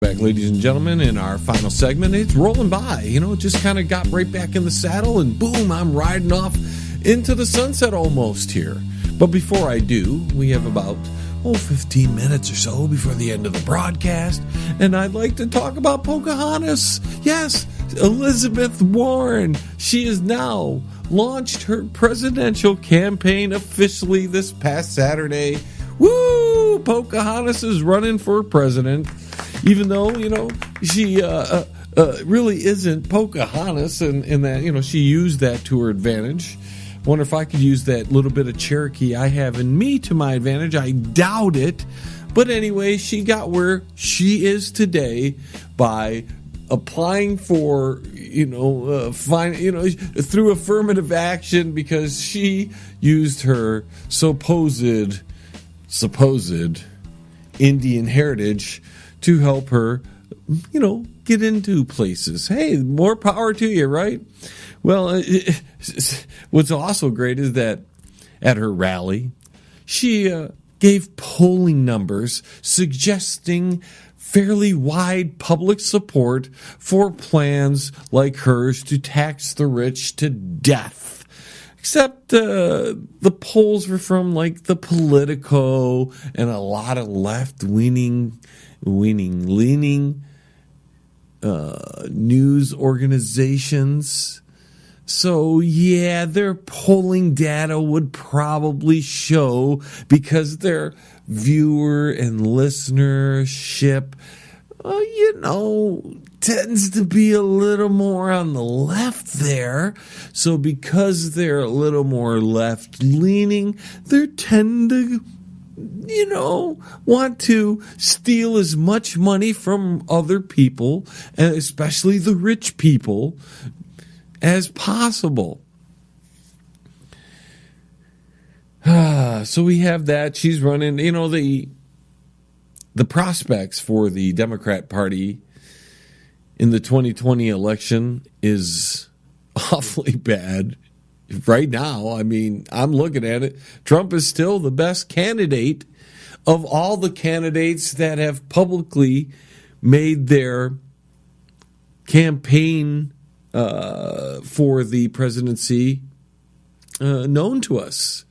back, ladies and gentlemen, in our final segment. It's rolling by, just kind of got right back in the saddle, and boom, I'm riding off into the sunset almost here. But before I do, we have about 15 minutes or so before the end of the broadcast, and I'd like to talk about Pocahontas. Yes, Elizabeth Warren. She has now launched her presidential campaign officially this past Saturday. Woo! Pocahontas is running for president, even though, she really isn't Pocahontas, and that, she used that to her advantage. Wonder if I could use that little bit of Cherokee I have in me to my advantage. I doubt it. But anyway, she got where she is today by applying for, through affirmative action, because she used her supposed Indian heritage to help her, get into places. Hey, more power to you, right? Well, what's also great is that at her rally, she gave polling numbers suggesting fairly wide public support for plans like hers to tax the rich to death. Except the polls were from like the Politico and a lot of left-leaning news organizations. So, yeah, their polling data would probably show, because their viewer and listenership, tends to be a little more on the left there. So because they're a little more left-leaning, they tend to, want to steal as much money from other people, and especially the rich people, as possible. So we have that. She's running, the prospects for the Democrat Party in the 2020 election is awfully bad. Right now, I'm looking at it. Trump is still the best candidate of all the candidates that have publicly made their campaign for the presidency known to us.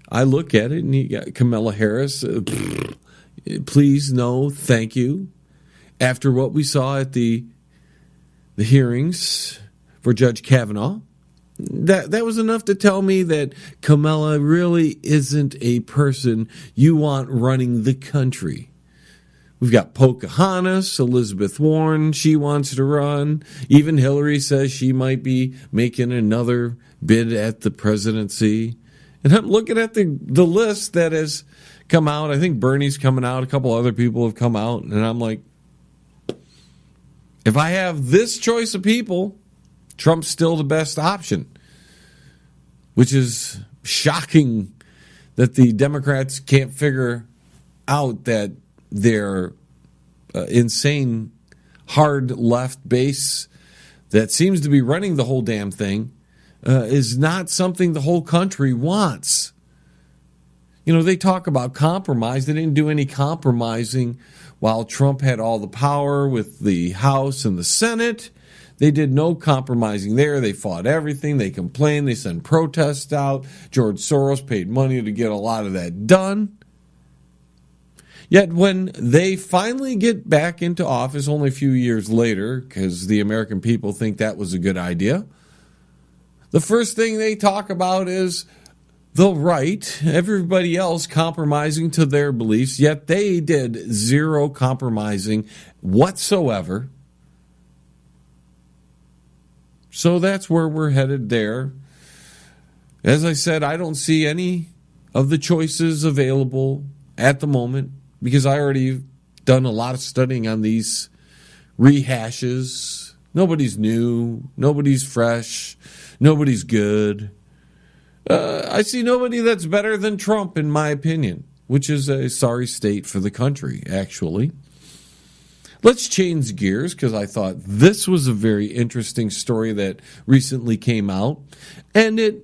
I look at it, and you got Kamala Harris. Please, no, thank you. After what we saw at the hearings for Judge Kavanaugh, that was enough to tell me that Kamala really isn't a person you want running the country. We've got Pocahontas, Elizabeth Warren, she wants to run. Even Hillary says she might be making another bid at the presidency. And I'm looking at the list that has come out. I think Bernie's coming out. A couple other people have come out. And I'm like, if I have this choice of people, Trump's still the best option. Which is shocking that the Democrats can't figure out that their insane hard left base that seems to be running the whole damn thing is not something the whole country wants. They talk about compromise. They didn't do any compromising while Trump had all the power with the House and the Senate. They did no compromising there. They fought everything. They complained. They sent protests out. George Soros paid money to get a lot of that done. Yet when they finally get back into office only a few years later, because the American people think that was a good idea, the first thing they talk about is the right, everybody else compromising to their beliefs, yet they did zero compromising whatsoever. So that's where we're headed there. As I said, I don't see any of the choices available at the moment, because I already done a lot of studying on these rehashes. Nobody's new. Nobody's fresh. Nobody's good. I see nobody that's better than Trump, in my opinion, which is a sorry state for the country, actually. Let's change gears, because I thought this was a very interesting story that recently came out. And it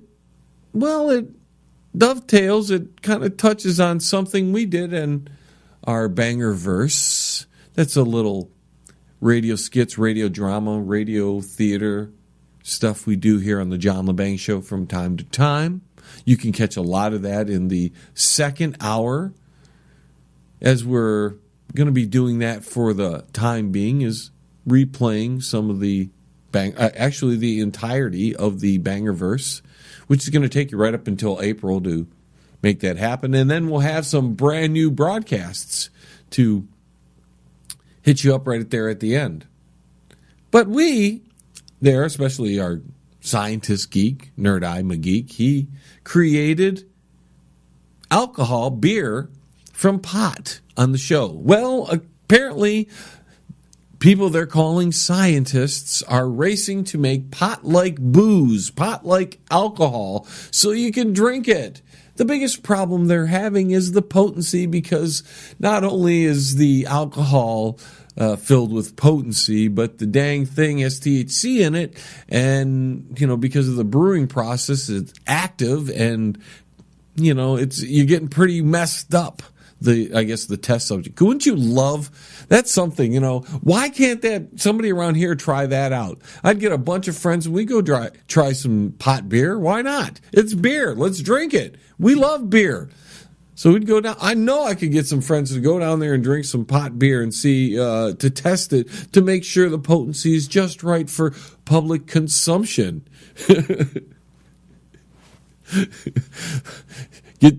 dovetails, it kind of touches on something we did in our banger verse That's a little radio skits, radio drama, radio theater stuff we do here on the John LeBang Show from time to time. You can catch a lot of that in the second hour, as we're going to be doing that for the time being, is replaying some of the actually the entirety of the Bangerverse, which is going to take you right up until April to make that happen. And then we'll have some brand new broadcasts to hit you up right there at the end. But we there, especially our scientist geek, Nerd Eye McGeek, he created alcohol, beer, from pot on the show. Well, apparently people they're calling scientists are racing to make pot-like booze, pot-like alcohol, so you can drink it. The biggest problem they're having is the potency, because not only is the alcohol filled with potency, but the dang thing has THC in it, and because of the brewing process, it's active, and you're getting pretty messed up. The test subject. Wouldn't you love that's something? Why can't somebody around here try that out? I'd get a bunch of friends and we go try some pot beer. Why not? It's beer. Let's drink it. We love beer. So we'd go down. I know I could get some friends to go down there and drink some pot beer and see to test it to make sure the potency is just right for public consumption.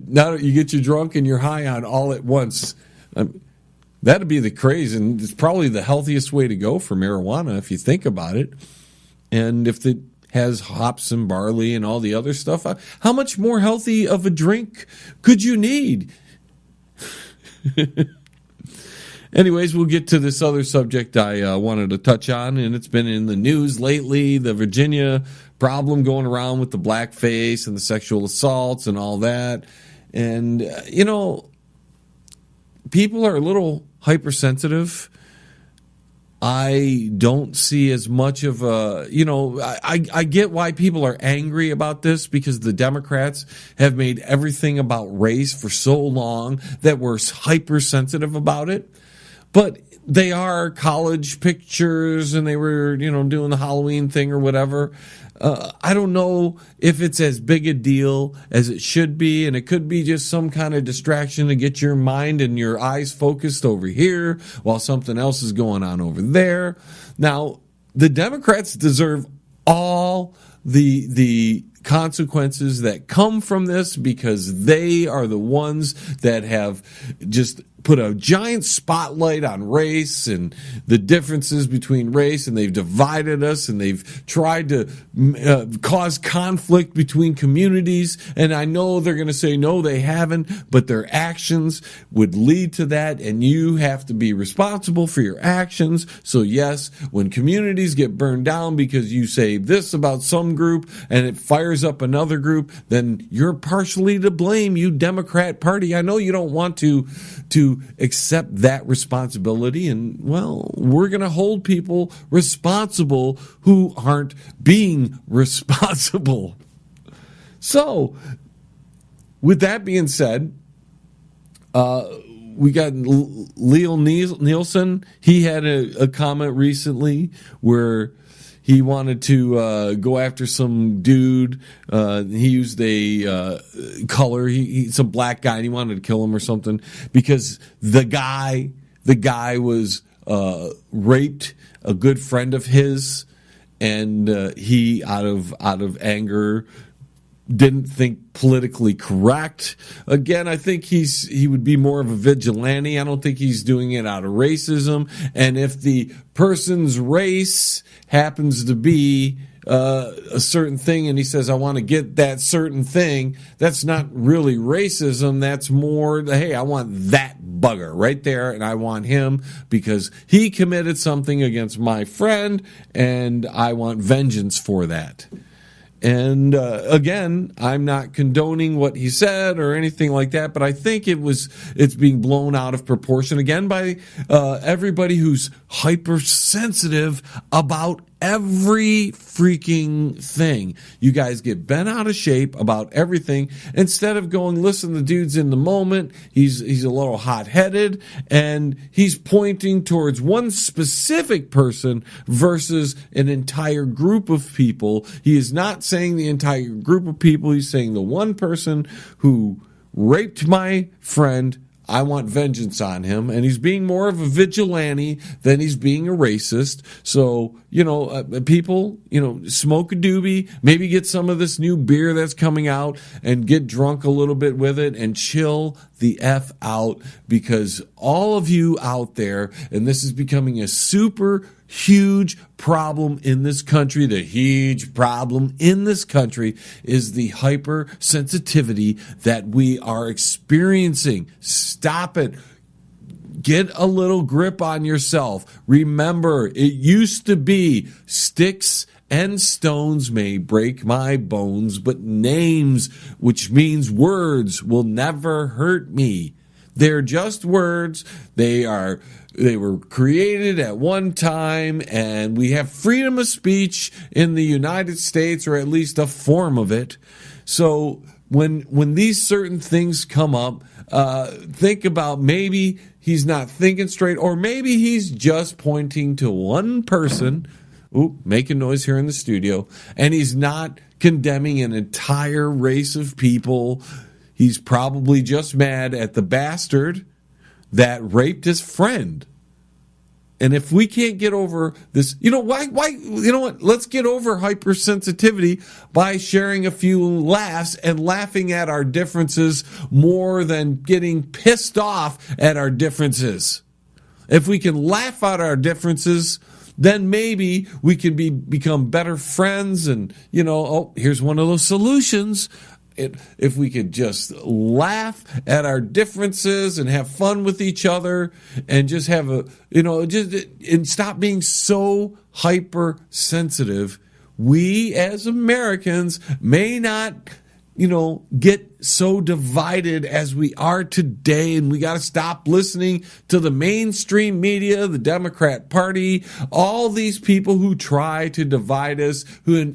Now you get you drunk and you're high on all at once. That'd be the craze, and it's probably the healthiest way to go for marijuana if you think about it. And if it has hops and barley and all the other stuff, how much more healthy of a drink could you need? Anyways, we'll get to this other subject I wanted to touch on, and it's been in the news lately, the Virginia problem going around with the blackface and the sexual assaults and all that. And, people are a little hypersensitive. I don't see as much of a, I get why people are angry about this, because the Democrats have made everything about race for so long that we're hypersensitive about it. But they are college pictures, and they were, doing the Halloween thing or whatever. I don't know if it's as big a deal as it should be, and it could be just some kind of distraction to get your mind and your eyes focused over here while something else is going on over there. Now, the Democrats deserve all the consequences that come from this, because they are the ones that have just put a giant spotlight on race and the differences between race, and they've divided us, and they've tried to cause conflict between communities. And I know they're going to say, no, they haven't, but their actions would lead to that, and you have to be responsible for your actions. So yes, when communities get burned down because you say this about some group and it fires up another group, then you're partially to blame, you Democrat Party. I know you don't want to accept that responsibility, and well, we're going to hold people responsible who aren't being responsible. So, with that being said, we got Leo Nielsen. He had a comment recently where he wanted to go after some dude. He used a color. He's some black guy, and he wanted to kill him or something because the guy was raped a good friend of his, and he out of anger didn't think politically correct. Again, I think he would be more of a vigilante. I don't think he's doing it out of racism. And if the person's race happens to be a certain thing, and he says, I want to get that certain thing, that's not really racism. That's more, hey, I want that bugger right there, and I want him because he committed something against my friend, and I want vengeance for that. And again, I'm not condoning what he said or anything like that, but I think it's being blown out of proportion again by everybody who's hypersensitive about every freaking thing. You guys get bent out of shape about everything instead of going, listen, the dude's in the moment. He's a little hot-headed, and he's pointing towards one specific person versus an entire group of people. He is not saying the entire group of people. He's saying the one person who raped my friend, I want vengeance on him. And he's being more of a vigilante than he's being a racist. So, people, smoke a doobie, maybe get some of this new beer that's coming out and get drunk a little bit with it and chill the F out, because all of you out there, and this is becoming a super huge problem in this country. The huge problem in this country is the hypersensitivity that we are experiencing. Stop it. Get a little grip on yourself. Remember, it used to be sticks and stones may break my bones, but names, which means words, will never hurt me. They're just words. They were created at one time, and we have freedom of speech in the United States, or at least a form of it. So when these certain things come up, think about maybe he's not thinking straight, or maybe he's just pointing to one person. Ooh, making noise here in the studio, and he's not condemning an entire race of people. He's probably just mad at the bastard that raped his friend. And if we can't get over this, why, let's get over hypersensitivity by sharing a few laughs and laughing at our differences more than getting pissed off at our differences. If we can laugh at our differences, then maybe we can become better friends. And, here's one of those solutions. If we could just laugh at our differences and have fun with each other and just have and stop being so hypersensitive, we as Americans may not, get so divided as we are today. And we got to stop listening to the mainstream media, the Democrat Party, all these people who try to divide us, who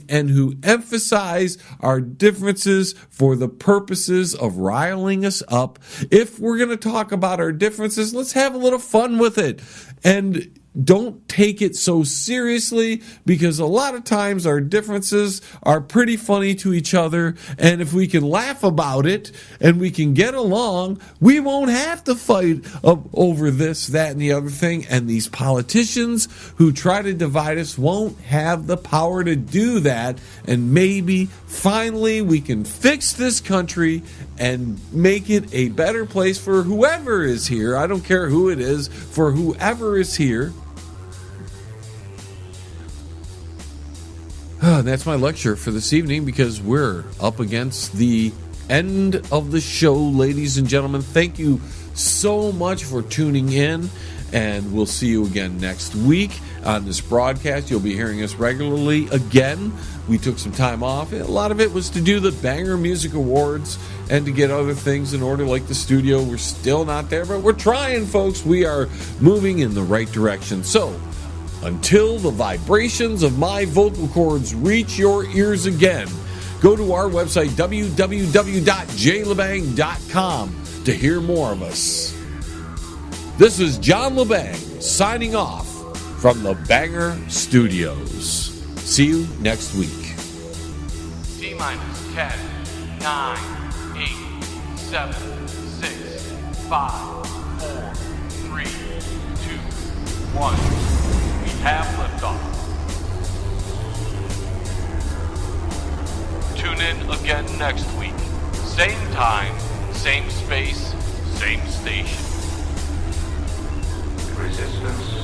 emphasize our differences for the purposes of riling us up. If we're going to talk about our differences, let's have a little fun with it. And don't take it so seriously, because a lot of times our differences are pretty funny to each other. And if we can laugh about it and we can get along, we won't have to fight over this, that, and the other thing. And these politicians who try to divide us won't have the power to do that. And maybe finally we can fix this country and make it a better place for whoever is here. I don't care who it is, for whoever is here. That's my lecture for this evening, because we're up against the end of the show, ladies and gentlemen. Thank you so much for tuning in, and we'll see you again next week on this broadcast. You'll be hearing us regularly again. We took some time off. A lot of it was to do the Banger Music Awards and to get other things in order, like the studio. We're still not there, but we're trying, folks. We are moving in the right direction. So, until the vibrations of my vocal cords reach your ears again, go to our website, www.jlebang.com, to hear more of us. This is John LeBang signing off from the Banger Studios. See you next week. T-minus 10, 9, 8, 7, 6, 5, 4, 3, 2, 1. Have liftoff. Tune in again next week. Same time, same space, same station. Resistance